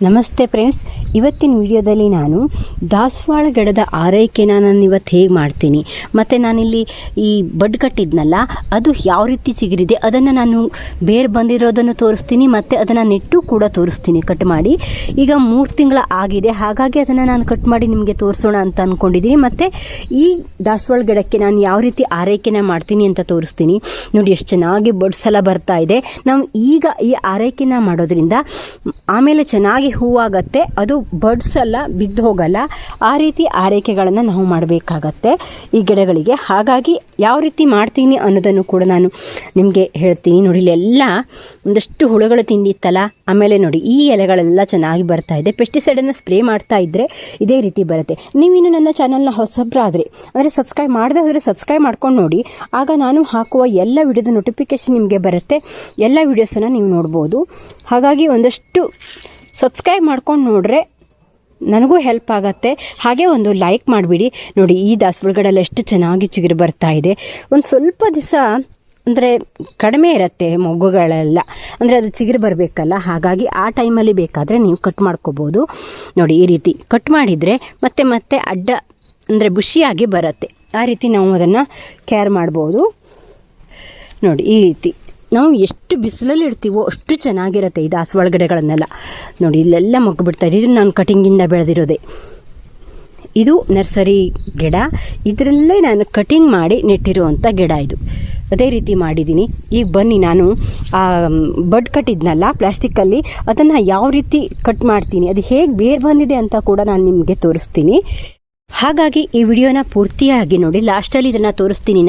ನಮಸ್ತೆ ಫ್ರೆಂಡ್ಸ್, ಇವತ್ತಿನ ವಿಡಿಯೋದಲ್ಲಿ ನಾನು ದಾಸವಾಳ ಗಿಡದ ಆರೈಕೆನ ನಾನು ಇವತ್ತು ಹೇಗೆ ಮಾಡ್ತೀನಿ, ಮತ್ತು ನಾನಿಲ್ಲಿ ಈ ಬಡ್ ಕಟ್ಟಿದ್ನಲ್ಲ ಅದು ಯಾವ ರೀತಿ ಚಿಗುರಿದೆ ಅದನ್ನು ನಾನು ಬೇರೆ ಬಂದಿರೋದನ್ನು ತೋರಿಸ್ತೀನಿ, ಮತ್ತು ಅದನ್ನು ನೆಟ್ಟು ಕೂಡ ತೋರಿಸ್ತೀನಿ ಕಟ್ ಮಾಡಿ. ಈಗ 3 ತಿಂಗಳ ಆಗಿದೆ, ಹಾಗಾಗಿ ಅದನ್ನು ನಾನು ಕಟ್ ಮಾಡಿ ನಿಮಗೆ ತೋರಿಸೋಣ ಅಂತ ಅಂದ್ಕೊಂಡಿದ್ದೀನಿ. ಮತ್ತು ಈ ದಾಸವಾಳ ಗಿಡಕ್ಕೆ ನಾನು ಯಾವ ರೀತಿ ಆರೈಕೆನ ಮಾಡ್ತೀನಿ ಅಂತ ತೋರಿಸ್ತೀನಿ. ನೋಡಿ ಎಷ್ಟು ಚೆನ್ನಾಗಿ ಬಡ್ಸ್ ಎಲ್ಲ ಬರ್ತಾ ಇದೆ. ನಾವು ಈಗ ಈ ಆರೈಕೆನ ಮಾಡೋದ್ರಿಂದ ಆಮೇಲೆ ಚೆನ್ನಾಗಿ ಹೂವಾಗತ್ತೆ, ಅದು ಬಡ್ಸ್ ಎಲ್ಲ ಬಿದ್ದು ಹೋಗಲ್ಲ. ಆ ರೀತಿ ಆರೈಕೆಗಳನ್ನು ನಾವು ಮಾಡಬೇಕಾಗತ್ತೆ ಈ ಗಿಡಗಳಿಗೆ. ಹಾಗಾಗಿ ಯಾವ ರೀತಿ ಮಾಡ್ತೀನಿ ಅನ್ನೋದನ್ನು ಕೂಡ ನಾನು ನಿಮಗೆ ಹೇಳ್ತೀನಿ. ನೋಡಿ ಇಲ್ಲೆಲ್ಲ ಒಂದಷ್ಟು ಹುಳುಗಳು ತಿಂದಿತ್ತಲ್ಲ, ಆಮೇಲೆ ನೋಡಿ ಈ ಎಲೆಗಳೆಲ್ಲ ಚೆನ್ನಾಗಿ ಬರ್ತಾ ಇದೆ. ಪೆಸ್ಟಿಸೈಡನ್ನು ಸ್ಪ್ರೇ ಮಾಡ್ತಾ ಇದ್ದರೆ ಇದೇ ರೀತಿ ಬರುತ್ತೆ. ನೀವಿನ್ನು ನನ್ನ ಚಾನಲ್ನ ಹೊಸಬ್ರಾದರೆ ಅಂದರೆ ಸಬ್ಸ್ಕ್ರೈಬ್ ಮಾಡದೆ ಹೋದರೆ ಸಬ್ಸ್ಕ್ರೈಬ್ ಮಾಡ್ಕೊಂಡು ನೋಡಿ, ಆಗ ನಾನು ಹಾಕುವ ಎಲ್ಲ ವಿಡಿಯೋದ ನೋಟಿಫಿಕೇಷನ್ ನಿಮಗೆ ಬರುತ್ತೆ. ಎಲ್ಲ ವಿಡಿಯೋಸನ್ನು ನೀವು ನೋಡ್ಬೋದು. ಹಾಗಾಗಿ ಒಂದಷ್ಟು ಸಬ್ಸ್ಕ್ರೈಬ್ ಮಾಡ್ಕೊಂಡು ನೋಡ್ರೆ ನನಗೂ ಹೆಲ್ಪ್ ಆಗುತ್ತೆ. ಹಾಗೆ ಒಂದು ಲೈಕ್ ಮಾಡಿಬಿಡಿ. ನೋಡಿ ಈ ದಾಸವಾಳಗಳೆಲ್ಲ ಎಷ್ಟು ಚೆನ್ನಾಗಿ ಚಿಗುರು ಬರ್ತಾ ಇದೆ. ಒಂದು ಸ್ವಲ್ಪ ದಿವಸ ಅಂದರೆ ಕಡಿಮೆ ಇರುತ್ತೆ ಮೊಗ್ಗುಗಳೆಲ್ಲ, ಅಂದರೆ ಅದು ಚಿಗುರು ಬರಬೇಕಲ್ಲ. ಹಾಗಾಗಿ ಆ ಟೈಮಲ್ಲಿ ಬೇಕಾದರೆ ನೀವು ಕಟ್ ಮಾಡ್ಕೋಬೋದು. ನೋಡಿ ಈ ರೀತಿ ಕಟ್ ಮಾಡಿದರೆ ಮತ್ತೆ ಅಡ್ಡ ಅಂದರೆ ಬುಷಿಯಾಗಿ ಬರುತ್ತೆ. ಆ ರೀತಿ ನಾವು ಅದನ್ನು ಕೇರ್ ಮಾಡ್ಬೋದು. ನೋಡಿ ಈ ರೀತಿ ನಾವು ಎಷ್ಟು ಬಿಸಿಲಲ್ಲಿ ಇಡ್ತೀವೋ ಅಷ್ಟು ಚೆನ್ನಾಗಿರುತ್ತೆ ಈ ದಾಸವಾಳ ಗಿಡಗಳನ್ನೆಲ್ಲ. ನೋಡಿ ಇಲ್ಲೆಲ್ಲ ಮೊಗ್ಗು ಬಿಡ್ತಾ ಇದೆ. ಇದು ನಾನು ಕಟಿಂಗಿಂದ ಬೆಳೆದಿರೋದೆ. ಇದು ನರ್ಸರಿ ಗಿಡ, ಇದರಲ್ಲೇ ನಾನು ಕಟಿಂಗ್ ಮಾಡಿ ನೆಟ್ಟಿರುವಂಥ ಗಿಡ ಇದು. ಅದೇ ರೀತಿ ಮಾಡಿದ್ದೀನಿ. ಈಗ ಬನ್ನಿ ನಾನು ಬಡ್ ಕಟ್ಟಿದ್ನಲ್ಲ ಪ್ಲಾಸ್ಟಿಕ್ಕಲ್ಲಿ, ಅದನ್ನು ಯಾವ ರೀತಿ ಕಟ್ ಮಾಡ್ತೀನಿ, ಅದು ಹೇಗೆ ಬೇರೆ ಬಂದಿದೆ ಅಂತ ಕೂಡ ನಾನು ನಿಮಗೆ ತೋರಿಸ್ತೀನಿ. ಹಾಗಾಗಿ ಈ ವಿಡಿಯೋನ ಪೂರ್ತಿಯಾಗಿ ನೋಡಿ. ಲಾಸ್ಟಲ್ಲಿ ಇದನ್ನು ತೋರಿಸ್ತೀನಿ.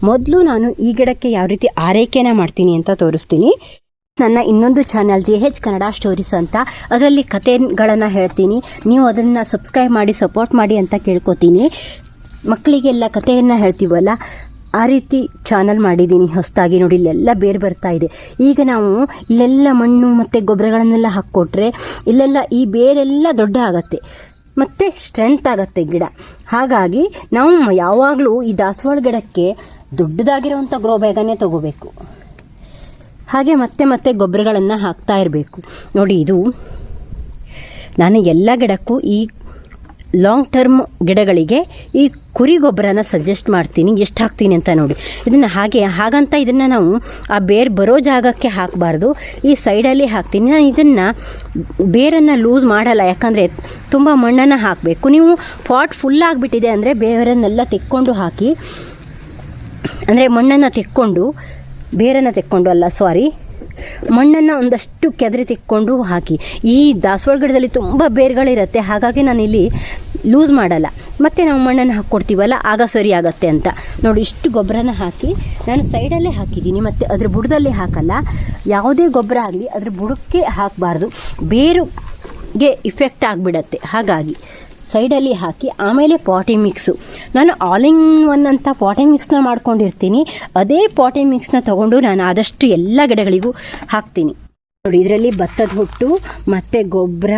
ಮೊದಲು ನಾನು ಈ ಗಿಡಕ್ಕೆ ಯಾವ ರೀತಿ ಆರೈಕೆನ ಮಾಡ್ತೀನಿ ಅಂತ ತೋರಿಸ್ತೀನಿ. ನನ್ನ ಇನ್ನೊಂದು ಚಾನಲ್ JH ಕನ್ನಡ ಸ್ಟೋರೀಸ್ ಅಂತ, ಅದರಲ್ಲಿ ಕಥೆಗಳನ್ನು ಹೇಳ್ತೀನಿ. ನೀವು ಅದನ್ನು ಸಬ್ಸ್ಕ್ರೈಬ್ ಮಾಡಿ ಸಪೋರ್ಟ್ ಮಾಡಿ ಅಂತ ಕೇಳ್ಕೊತೀನಿ. ಮಕ್ಕಳಿಗೆಲ್ಲ ಕಥೆಯನ್ನು ಹೇಳ್ತೀವಲ್ಲ, ಆ ರೀತಿ ಚಾನಲ್ ಮಾಡಿದ್ದೀನಿ ಹೊಸದಾಗಿ. ನೋಡಿ ಇಲ್ಲೆಲ್ಲ ಬೇರೆ ಬರ್ತಾ ಇದೆ. ಈಗ ನಾವು ಇಲ್ಲೆಲ್ಲ ಮಣ್ಣು ಮತ್ತು ಗೊಬ್ಬರಗಳನ್ನೆಲ್ಲ ಹಾಕ್ಕೊಟ್ರೆ ಇಲ್ಲೆಲ್ಲ ಈ ಬೇರೆಲ್ಲ ದೊಡ್ಡ ಆಗುತ್ತೆ ಮತ್ತು ಸ್ಟ್ರೆಂತ್ ಆಗುತ್ತೆ ಗಿಡ. ಹಾಗಾಗಿ ನಾವು ಯಾವಾಗಲೂ ಈ ದಾಸವಾಳ ಗಿಡಕ್ಕೆ ದೊಡ್ಡದಾಗಿರೋವಂಥ ಗ್ರೋ ಬ್ಯಾಗನ್ನೇ ತೊಗೋಬೇಕು. ಹಾಗೆ ಮತ್ತೆ ಗೊಬ್ಬರಗಳನ್ನು ಹಾಕ್ತಾ ಇರಬೇಕು. ನೋಡಿ ಇದು ನಾನು ಎಲ್ಲ ಗಿಡಕ್ಕೂ ಈ ಲಾಂಗ್ ಟರ್ಮ್ ಗಿಡಗಳಿಗೆ ಈ ಕುರಿ ಗೊಬ್ಬರನ ಸಜೆಸ್ಟ್ ಮಾಡ್ತೀನಿ. ಎಷ್ಟು ಹಾಕ್ತೀನಿ ಅಂತ ನೋಡಿ. ಇದನ್ನು ಹಾಗಂತ ಇದನ್ನು ನಾವು ಆ ಬೇರೆ ಬರೋ ಜಾಗಕ್ಕೆ ಹಾಕಬಾರ್ದು, ಈ ಸೈಡಲ್ಲಿ ಹಾಕ್ತೀನಿ. ನಾನು ಇದನ್ನು ಬೇರನ್ನು ಲೂಸ್ ಮಾಡಲ್ಲ, ಯಾಕಂದರೆ ತುಂಬ ಮಣ್ಣನ್ನು ಹಾಕಬೇಕು. ನೀವು ಪಾಟ್ ಫುಲ್ ಆಗಿಬಿಟ್ಟಿದೆ ಅಂದರೆ ಬೇರನ್ನೆಲ್ಲ ತೆಕ್ಕೊಂಡು ಹಾಕಿ, ಅಂದರೆ ಮಣ್ಣನ್ನು ತೆಕ್ಕೊಂಡು ಬೇರನ್ನು ತೆಕ್ಕೊಂಡು ಅಲ್ಲ ಸಾರಿ ಮಣ್ಣನ್ನು ಒಂದಷ್ಟು ಕೆದರಿ ತೆಕ್ಕೊಂಡು ಹಾಕಿ. ಈ ದಾಸವಾಳ ಗಿಡದಲ್ಲಿ ತುಂಬ ಬೇರುಗಳಿರುತ್ತೆ, ಹಾಗಾಗಿ ನಾನಿಲ್ಲಿ ಲೂಸ್ ಮಾಡಲ್ಲ. ಮತ್ತು ನಾವು ಮಣ್ಣನ್ನು ಹಾಕ್ಕೊಡ್ತೀವಲ್ಲ ಆಗ ಸರಿ ಆಗುತ್ತೆ ಅಂತ ನೋಡಿ. ಇಷ್ಟು ಗೊಬ್ಬರನ ಹಾಕಿ ನಾನು ಸೈಡಲ್ಲೇ ಹಾಕಿದ್ದೀನಿ, ಮತ್ತು ಅದ್ರ ಬುಡದಲ್ಲಿ ಹಾಕಲ್ಲ. ಯಾವುದೇ ಗೊಬ್ಬರ ಆಗಲಿ ಅದ್ರ ಬುಡಕ್ಕೆ ಹಾಕಬಾರ್ದು, ಬೇರುಗೆ ಇಫೆಕ್ಟ್ ಆಗಿಬಿಡತ್ತೆ. ಹಾಗಾಗಿ ಸೈಡಲ್ಲಿ ಹಾಕಿ ಆಮೇಲೆ ಪಾಟಿಂಗ್ ಮಿಕ್ಸು, ನಾನು ಆಲ್ ಇನ್ ಒನ್ ಅಂತ ಪಾಟಿಂಗ್ ಮಿಕ್ಸ್ನ ಮಾಡ್ಕೊಂಡಿರ್ತೀನಿ. ಅದೇ ಪಾಟಿಂಗ್ ಮಿಕ್ಸ್ನ ತೊಗೊಂಡು ನಾನು ಆದಷ್ಟು ಎಲ್ಲ ಗಿಡಗಳಿಗೂ ಹಾಕ್ತೀನಿ. ನೋಡಿ ಇದರಲ್ಲಿ ಭತ್ತದ ಹೊಟ್ಟು ಮತ್ತು ಗೊಬ್ಬರ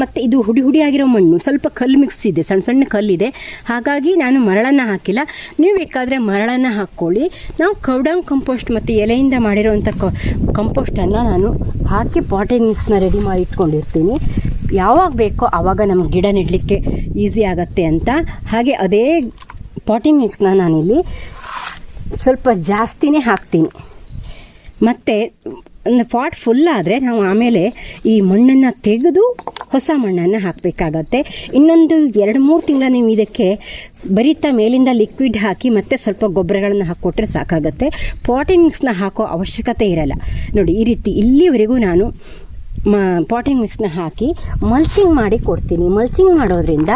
ಮತ್ತು ಇದು ಹುಡಿ ಆಗಿರೋ ಮಣ್ಣು, ಸ್ವಲ್ಪ ಕಲ್ಲು ಮಿಕ್ಸ್ ಇದೆ, ಸಣ್ಣ ಕಲ್ಲಿದೆ. ಹಾಗಾಗಿ ನಾನು ಮರಳನ್ನು ಹಾಕಿಲ್ಲ. ನೀವು ಬೇಕಾದರೆ ಮರಳನ್ನು ಹಾಕ್ಕೊಳ್ಳಿ. ನಾವು ಕೌಡಂಗ್ ಕಂಪೋಸ್ಟ್ ಮತ್ತು ಎಲೆಯಿಂದ ಮಾಡಿರೋವಂಥ ಕಂಪೋಸ್ಟನ್ನು ನಾನು ಹಾಕಿ ಪಾಟಿಂಗ್ ಮಿಕ್ಸ್ನ ರೆಡಿ ಮಾಡಿ ಇಟ್ಕೊಂಡಿರ್ತೀನಿ. ಯಾವಾಗ ಬೇಕೋ ಆವಾಗ ನಮಗೆ ಗಿಡ ನೆಡಲಿಕ್ಕೆ ಈಸಿ ಆಗುತ್ತೆ ಅಂತ. ಹಾಗೆ ಅದೇ ಪಾಟಿಂಗ್ ಮಿಕ್ಸ್ನ ನಾನಿಲ್ಲಿ ಸ್ವಲ್ಪ ಜಾಸ್ತಿನೇ ಹಾಕ್ತೀನಿ. ಮತ್ತು ಒಂದು ಪಾಟ್ ಫುಲ್ ಆದರೆ ನಾವು ಆಮೇಲೆ ಈ ಮಣ್ಣನ್ನು ತೆಗೆದು ಹೊಸ ಮಣ್ಣನ್ನು ಹಾಕಬೇಕಾಗತ್ತೆ. ಇನ್ನೊಂದು 2-3 ತಿಂಗಳ ನೀವು ಇದಕ್ಕೆ ಬರಿತಾ ಮೇಲಿಂದ ಲಿಕ್ವಿಡ್ ಹಾಕಿ ಮತ್ತು ಸ್ವಲ್ಪ ಗೊಬ್ಬರಗಳನ್ನು ಹಾಕ್ಕೊಟ್ರೆ ಸಾಕಾಗತ್ತೆ. ಪಾಟಿಂಗ್ ಮಿಕ್ಸ್ನ ಹಾಕೋ ಅವಶ್ಯಕತೆ ಇರಲ್ಲ. ನೋಡಿ ಈ ರೀತಿ ಇಲ್ಲಿವರೆಗೂ ನಾನು ಪಾಟಿಂಗ್ ಮಿಕ್ಸ್ನ ಹಾಕಿ ಮಲ್ಚಿಂಗ್ ಮಾಡಿ ಕೊಡ್ತೀನಿ. ಮಲ್ಚಿಂಗ್ ಮಾಡೋದ್ರಿಂದ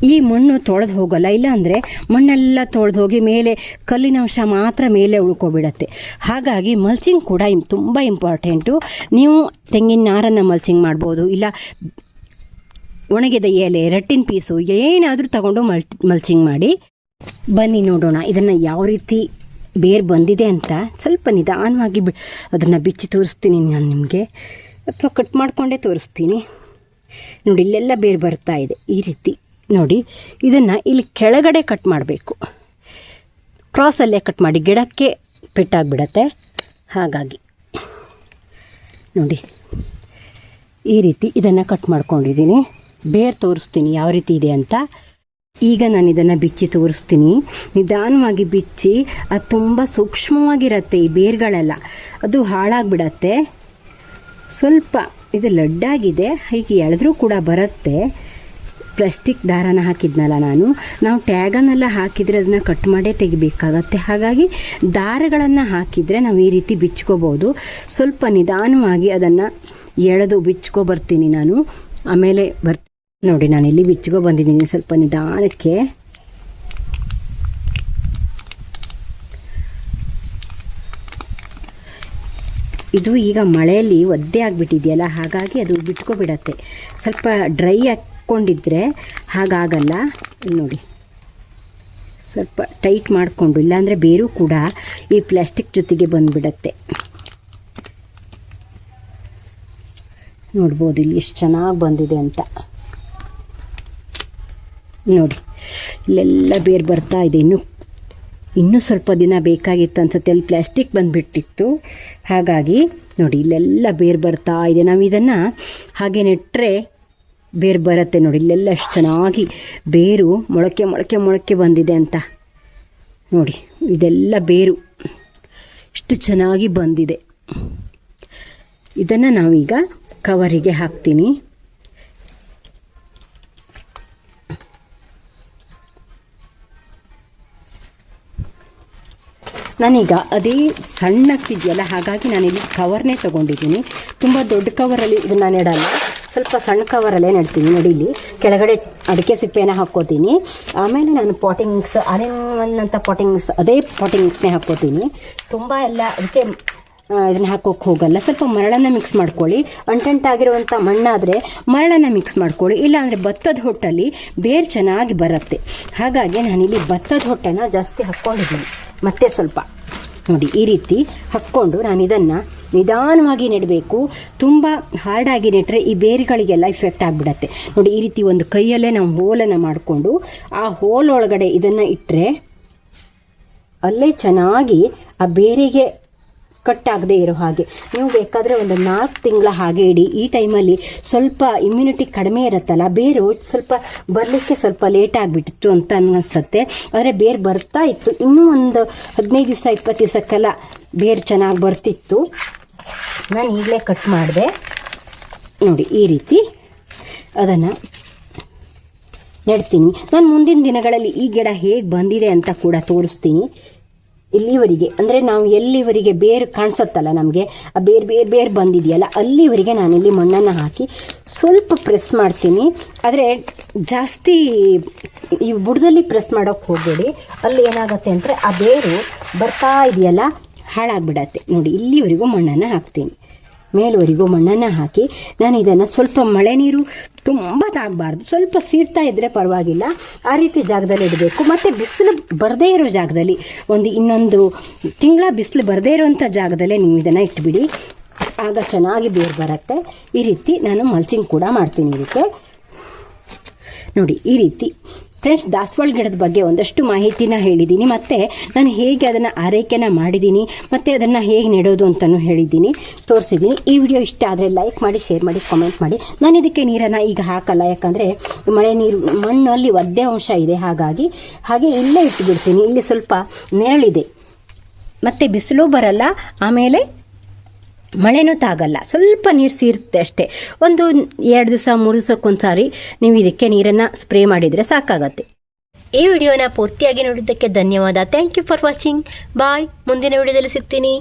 ಈ ಮಣ್ಣು ತೊಳೆದು ಹೋಗಲ್ಲ, ಇಲ್ಲಾಂದರೆ ಮಣ್ಣೆಲ್ಲ ತೊಳೆದು ಹೋಗಿ ಮೇಲೆ ಕಲ್ಲಿನ ಅಂಶ ಮಾತ್ರ ಮೇಲೆ ಉಳ್ಕೊಬಿಡತ್ತೆ. ಹಾಗಾಗಿ ಮಲ್ಚಿಂಗ್ ಕೂಡ ತುಂಬ ಇಂಪಾರ್ಟೆಂಟು. ನೀವು ತೆಂಗಿನ ನಾರನ್ನು ಮಲ್ಚಿಂಗ್ ಮಾಡ್ಬೋದು, ಇಲ್ಲ ಒಣಗಿದ ಎಲೆ, ರಟ್ಟಿನ ಪೀಸು ಏನಾದರೂ ತಗೊಂಡು ಮಲ್ಚಿಂಗ್ ಮಾಡಿ. ಬನ್ನಿ ನೋಡೋಣ ಇದನ್ನು ಯಾವ ರೀತಿ ಬೇರೆ ಬಂದಿದೆ ಅಂತ. ಸ್ವಲ್ಪ ನಿಧಾನವಾಗಿ ಅದನ್ನು ಬಿಚ್ಚಿ ತೋರಿಸ್ತೀನಿ ನಾನು ನಿಮಗೆ, ಅಥವಾ ಕಟ್ ಮಾಡಿಕೊಂಡೇ ತೋರಿಸ್ತೀನಿ. ನೋಡಿ ಇಲ್ಲೆಲ್ಲ ಬೇರೆ ಬರ್ತಾ ಇದೆ ಈ ರೀತಿ. ನೋಡಿ ಇದನ್ನು ಇಲ್ಲಿ ಕೆಳಗಡೆ ಕಟ್ ಮಾಡಬೇಕು, ಕ್ರಾಸಲ್ಲೇ ಕಟ್ ಮಾಡಿ, ಗಿಡಕ್ಕೆ ಪೆಟ್ಟಾಗಿಬಿಡತ್ತೆ. ಹಾಗಾಗಿ ನೋಡಿ ಈ ರೀತಿ ಇದನ್ನು ಕಟ್ ಮಾಡ್ಕೊಂಡಿದ್ದೀನಿ. ಬೇರು ತೋರಿಸ್ತೀನಿ ಯಾವ ರೀತಿ ಇದೆ ಅಂತ. ಈಗ ನಾನು ಇದನ್ನು ಬಿಚ್ಚಿ ತೋರಿಸ್ತೀನಿ. ನಿಧಾನವಾಗಿ ಬಿಚ್ಚಿ, ಅದು ತುಂಬ ಸೂಕ್ಷ್ಮವಾಗಿರುತ್ತೆ ಈ ಬೇರುಗಳೆಲ್ಲ, ಅದು ಹಾಳಾಗಿಬಿಡತ್ತೆ. ಸ್ವಲ್ಪ ಇದು ಲಡ್ಡಾಗಿದೆ, ಹೀಗೆ ಎಳೆದ್ರೂ ಕೂಡ ಬರುತ್ತೆ. ಪ್ಲಾಸ್ಟಿಕ್ ದಾರನ ಹಾಕಿದ್ನಲ್ಲ ನಾವು ಟ್ಯಾಗನ್ನೆಲ್ಲ ಹಾಕಿದರೆ ಅದನ್ನು ಕಟ್ ಮಾಡೇ ತೆಗಿಬೇಕಾಗತ್ತೆ. ಹಾಗಾಗಿ ದಾರಗಳನ್ನು ಹಾಕಿದರೆ ನಾವು ಈ ರೀತಿ ಬಿಚ್ಕೋಬೋದು. ಸ್ವಲ್ಪ ನಿಧಾನವಾಗಿ ಅದನ್ನು ಎಳೆದು ಬಿಚ್ಕೊಬರ್ತೀನಿ ನಾನು. ಆಮೇಲೆ ನೋಡಿ, ನಾನಿಲ್ಲಿ ಬಿಚ್ಕೊ ಬಂದಿದ್ದೀನಿ ಸ್ವಲ್ಪ ನಿಧಾನಕ್ಕೆ. ಇದು ಈಗ ಮಳೆಯಲ್ಲಿ ಒದ್ದೆ ಆಗಿಬಿಟ್ಟಿದೆಯಲ್ಲ, ಹಾಗಾಗಿ ಅದು ಬಿಟ್ಕೊಬಿಡತ್ತೆ. ಸ್ವಲ್ಪ ಡ್ರೈ ಹಾಕ್ಕೊಂಡಿದ್ರೆ ಹಾಗಾಗಲ್ಲ. ನೋಡಿ, ಸ್ವಲ್ಪ ಟೈಟ್ ಮಾಡಿಕೊಂಡು, ಇಲ್ಲಾಂದರೆ ಬೇರು ಕೂಡ ಈ ಪ್ಲಾಸ್ಟಿಕ್ ಜೊತೆಗೆ ಬಂದುಬಿಡತ್ತೆ. ನೋಡ್ಬೋದು ಇಲ್ಲಿ ಎಷ್ಟು ಚೆನ್ನಾಗಿ ಬಂದಿದೆ ಅಂತ. ನೋಡಿ, ಇಲ್ಲೆಲ್ಲ ಬೇರು ಬರ್ತಾ ಇದೆ. ಇನ್ನೂ ಸ್ವಲ್ಪ ದಿನ ಬೇಕಾಗಿತ್ತು ಅನ್ಸುತ್ತೆ, ಅಲ್ಲಿ ಪ್ಲಾಸ್ಟಿಕ್ ಬಂದುಬಿಟ್ಟಿತ್ತು. ಹಾಗಾಗಿ ನೋಡಿ, ಇಲ್ಲೆಲ್ಲ ಬೇರು ಬರ್ತಾ ಇದೆ. ನಾವು ಇದನ್ನು ಹಾಗೆ ನೆಟ್ಟರೆ ಬೇರು ಬರುತ್ತೆ. ನೋಡಿ, ಇಲ್ಲೆಲ್ಲ ಎಷ್ಟು ಚೆನ್ನಾಗಿ ಬೇರು ಮೊಳಕೆ ಮೊಳಕೆ ಮೊಳಕೆ ಬಂದಿದೆ ಅಂತ. ನೋಡಿ, ಇದೆಲ್ಲ ಬೇರು ಎಷ್ಟು ಚೆನ್ನಾಗಿ ಬಂದಿದೆ. ಇದನ್ನು ನಾವೀಗ ಕವರಿಗೆ ಹಾಕ್ತೀನಿ. ನಾನೀಗ ಅದೇ ಸಣ್ಣಕ್ಕಿದೆಯಲ್ಲ, ಹಾಗಾಗಿ ನಾನಿಲ್ಲಿ ಕವರ್ನೇ ತೊಗೊಂಡಿದ್ದೀನಿ. ತುಂಬ ದೊಡ್ಡ ಕವರಲ್ಲಿ ಇದನ್ನು ನೆಡಲ್ಲ, ಸ್ವಲ್ಪ ಸಣ್ಣ ಕವರಲ್ಲೇ ನೆಡ್ತೀನಿ. ನೋಡಿ, ಇಲ್ಲಿ ಕೆಳಗಡೆ ಅಡಿಕೆ ಸಿಪ್ಪೆನ ಹಾಕ್ಕೋತೀನಿ. ಆಮೇಲೆ ನಾನು ಪಾಟಿಂಗ್ಸ್ ಅಲೆಮನ್ನಂಥ ಪಾಟಿಂಗ್ಸ್, ಅದೇ ಪಾಟಿಂಗ್ಸ್ನೇ ಹಾಕ್ಕೋತೀನಿ. ತುಂಬ ಎಲ್ಲ ಅದಕ್ಕೆ ಇದನ್ನು ಹಾಕೋಕ್ಕೆ ಹೋಗಲ್ಲ. ಸ್ವಲ್ಪ ಮರಳನ್ನು ಮಿಕ್ಸ್ ಮಾಡ್ಕೊಳ್ಳಿ. ಅಂಟಂಟಾಗಿರುವಂಥ ಮಣ್ಣಾದರೆ ಮರಳನ್ನು ಮಿಕ್ಸ್ ಮಾಡ್ಕೊಳ್ಳಿ. ಇಲ್ಲಾಂದರೆ ಭತ್ತದ ಹೊಟ್ಟಲ್ಲಿ ಬೇರು ಚೆನ್ನಾಗಿ ಬರುತ್ತೆ. ಹಾಗಾಗಿ ನಾನಿಲ್ಲಿ ಭತ್ತದ ಹೊಟ್ಟೆನ ಜಾಸ್ತಿ ಹಾಕ್ಕೊಂಡಿದ್ದೀನಿ. ಮತ್ತೆ ಸ್ವಲ್ಪ ನೋಡಿ, ಈ ರೀತಿ ಹಾಕ್ಕೊಂಡು ನಾನು ಇದನ್ನು ನಿಧಾನವಾಗಿ ನೆಡಬೇಕು. ತುಂಬ ಹಾರ್ಡಾಗಿ ನೆಟ್ಟರೆ ಈ ಬೇರುಗಳಿಗೆಲ್ಲ ಇಫೆಕ್ಟ್ ಆಗಿಬಿಡತ್ತೆ. ನೋಡಿ, ಈ ರೀತಿ ಒಂದು ಕೈಯಲ್ಲೇ ನಾವು ಹೋಲನ್ನು ಮಾಡಿಕೊಂಡು ಆ ಹೋಲ್ ಒಳಗಡೆ ಇದನ್ನು ಇಟ್ಟರೆ ಅಲ್ಲೇ ಚೆನ್ನಾಗಿ ಆ ಬೇರಿಗೆ ಕಟ್ಟಾಗದೆ ಇರೋ ಹಾಗೆ. ನೀವು ಬೇಕಾದರೆ ಒಂದು 4 ತಿಂಗಳ ಹಾಗೆ ಇಡಿ. ಈ ಟೈಮಲ್ಲಿ ಸ್ವಲ್ಪ ಇಮ್ಯುನಿಟಿ ಕಡಿಮೆ ಇರುತ್ತಲ್ಲ, ಬೇರು ಸ್ವಲ್ಪ ಬರಲಿಕ್ಕೆ ಸ್ವಲ್ಪ ಲೇಟ್ ಆಗಿಬಿಟ್ಟಿತ್ತು ಅಂತ ಅನಿಸುತ್ತೆ. ಆದರೆ ಬೇರು ಬರ್ತಾ ಇತ್ತು. ಇನ್ನೂ ಒಂದು 15 ದಿವಸ 20 ದಿವಸಕ್ಕೆಲ್ಲ ಬೇರು ಚೆನ್ನಾಗಿ ಬರ್ತಿತ್ತು. ನಾನು ಈಗಲೇ ಕಟ್ ಮಾಡಿದೆ. ನೋಡಿ, ಈ ರೀತಿ ಅದನ್ನು ನೆಡ್ತೀನಿ. ನಾನು ಮುಂದಿನ ದಿನಗಳಲ್ಲಿ ಈ ಗಿಡ ಹೇಗೆ ಬಂದಿದೆ ಅಂತ ಕೂಡ ತೋರಿಸ್ತೀನಿ. ಇಲ್ಲಿವರೆಗೆ ಅಂದರೆ ನಾವು ಎಲ್ಲಿವರೆಗೆ ಬೇರು ಕಾಣಿಸುತ್ತಲ್ಲ ನಮಗೆ, ಆ ಬೇರು ಬಂದಿದೆಯಲ್ಲ, ಅಲ್ಲಿವರೆಗೆ ನಾನಿಲ್ಲಿ ಮಣ್ಣನ್ನು ಹಾಕಿ ಸ್ವಲ್ಪ ಪ್ರೆಸ್ ಮಾಡ್ತೀನಿ. ಆದರೆ ಜಾಸ್ತಿ ಈ ಬುಡದಲ್ಲಿ ಪ್ರೆಸ್ ಮಾಡೋಕ್ಕೆ ಹೋಗಬೇಡಿ. ಅಲ್ಲಿ ಏನಾಗುತ್ತೆ ಅಂದರೆ ಆ ಬೇರು ಬರ್ತಾ ಇದೆಯಲ್ಲ, ಹಾಳಾಗಿಬಿಡತ್ತೆ. ನೋಡಿ, ಇಲ್ಲಿವರೆಗೂ ಮಣ್ಣನ್ನು ಹಾಕ್ತೀನಿ. ಮೇಲ್ವರೆಗೂ ಮಣ್ಣನ್ನು ಹಾಕಿ ನಾನು ಇದನ್ನು ಸ್ವಲ್ಪ ಮಳೆ ನೀರು ತುಂಬ ತಾಗಬಾರ್ದು, ಸ್ವಲ್ಪ ಸೀರ್ತಾ ಇದ್ದರೆ ಪರವಾಗಿಲ್ಲ, ಆ ರೀತಿ ಜಾಗದಲ್ಲಿ ಇಡಬೇಕು. ಮತ್ತು ಬಿಸಿಲು ಬರದೇ ಇರೋ ಜಾಗದಲ್ಲಿ, ಇನ್ನೊಂದು ತಿಂಗಳ ಬಿಸಿಲು ಬರದೇ ಇರೋವಂಥ ಜಾಗದಲ್ಲೇ ನೀವು ಇದನ್ನು ಇಟ್ಬಿಡಿ. ಆಗ ಚೆನ್ನಾಗಿ ಬೇರು ಬರುತ್ತೆ. ಈ ರೀತಿ ನಾನು ಮಲ್ಚಿಂಗ್ ಕೂಡ ಮಾಡ್ತೀನಿ ಇದಕ್ಕೆ. ನೋಡಿ, ಈ ರೀತಿ ಫ್ರೆಂಡ್ಸ್, ದಾಸವಾಳ ಗಿಡದ ಬಗ್ಗೆ ಒಂದಷ್ಟು ಮಾಹಿತಿನ ಹೇಳಿದ್ದೀನಿ. ಮತ್ತು ನಾನು ಹೇಗೆ ಅದನ್ನು ಆರೈಕೆನ ಮಾಡಿದ್ದೀನಿ ಮತ್ತು ಅದನ್ನು ಹೇಗೆ ನೆಡೋದು ಅಂತಲೂ ಹೇಳಿದ್ದೀನಿ, ತೋರಿಸಿದ್ದೀನಿ. ಈ ವಿಡಿಯೋ ಇಷ್ಟ ಆದರೆ ಲೈಕ್ ಮಾಡಿ, ಶೇರ್ ಮಾಡಿ, ಕಾಮೆಂಟ್ ಮಾಡಿ. ನಾನು ಇದಕ್ಕೆ ನೀರನ್ನು ಈಗ ಹಾಕಲ್ಲ, ಯಾಕಂದರೆ ಮಳೆ ನೀರು ಮಣ್ಣಲ್ಲಿ ಒದ್ದೆ ಅಂಶ ಇದೆ. ಹಾಗೆ ಇಲ್ಲೇ ಇಟ್ಟುಬಿಡ್ತೀನಿ. ಇಲ್ಲಿ ಸ್ವಲ್ಪ ನೆರಳಿದೆ, ಮತ್ತು ಬಿಸಿಲು ಬರಲ್ಲ, ಆಮೇಲೆ ಮಳೆನೂ ತಾಗಲ್ಲ, ಸ್ವಲ್ಪ ನೀರು ಸೇರುತ್ತೆ ಅಷ್ಟೇ. ಒಂದು 2 ದಿವಸ 3 ದಿವಸಕ್ಕೊಂದು ಸಾರಿ ನೀವು ಇದಕ್ಕೆ ನೀರನ್ನು ಸ್ಪ್ರೇ ಮಾಡಿದರೆ ಸಾಕಾಗತ್ತೆ. ಈ ವಿಡಿಯೋನ ಪೂರ್ತಿಯಾಗಿ ನೋಡಿದ್ದಕ್ಕೆ ಧನ್ಯವಾದ. Thank you for watching. Bye. ಮುಂದಿನ ವಿಡಿಯೋದಲ್ಲಿ ಸಿಗ್ತೀನಿ.